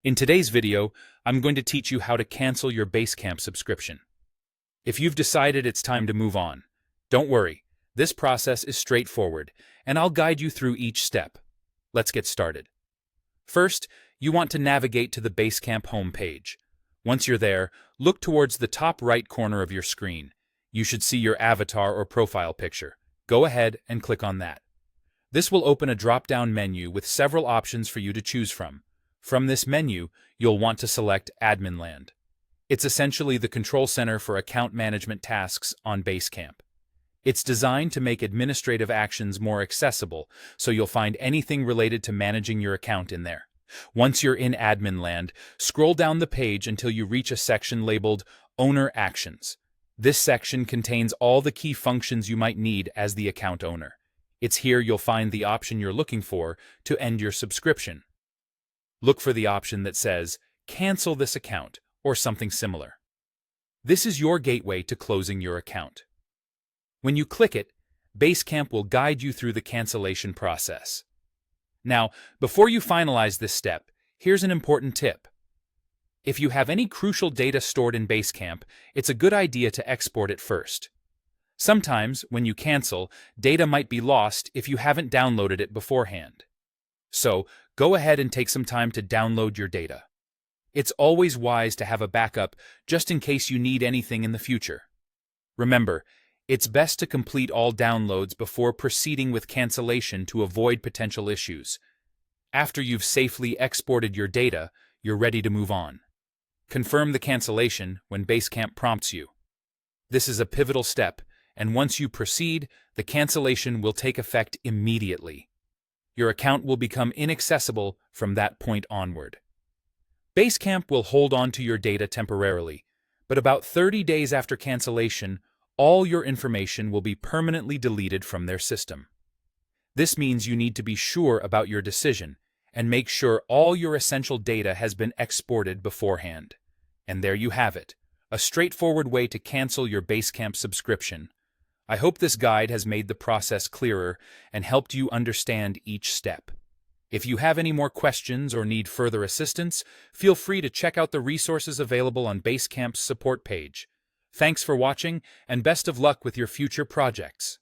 In today's video, I'm going to teach you how to cancel your Basecamp subscription. If you've decided it's time to move on, don't worry. This process is straightforward, and I'll guide you through each step. Let's get started. First, you want to navigate to the Basecamp homepage. Once you're there, look towards the top right corner of your screen. You should see your avatar or profile picture. Go ahead and click on that. This will open a drop-down menu with several options for you to choose from. From this menu, you'll want to select Admin Land. It's essentially the control center for account management tasks on Basecamp. It's designed to make administrative actions more accessible, so you'll find anything related to managing your account in there. Once you're in Admin Land, scroll down the page until you reach a section labeled Owner Actions. This section contains all the key functions you might need as the account owner. It's here you'll find the option you're looking for to end your subscription. Look for the option that says, Cancel this account, or something similar. This is your gateway to closing your account. When you click it, Basecamp will guide you through the cancellation process. Now, before you finalize this step, here's an important tip. If you have any crucial data stored in Basecamp, it's a good idea to export it first. Sometimes, when you cancel, data might be lost if you haven't downloaded it beforehand. So, go ahead and take some time to download your data. It's always wise to have a backup just in case you need anything in the future. Remember, it's best to complete all downloads before proceeding with cancellation to avoid potential issues. After you've safely exported your data, you're ready to move on. Confirm the cancellation when Basecamp prompts you. This is a pivotal step, and once you proceed, the cancellation will take effect immediately. Your account will become inaccessible from that point onward. Basecamp will hold on to your data temporarily, but about 30 days after cancellation, all your information will be permanently deleted from their system. This means you need to be sure about your decision and make sure all your essential data has been exported beforehand. And there you have it, a straightforward way to cancel your Basecamp subscription. I hope this guide has made the process clearer and helped you understand each step. If you have any more questions or need further assistance, feel free to check out the resources available on Basecamp's support page. Thanks for watching, and best of luck with your future projects.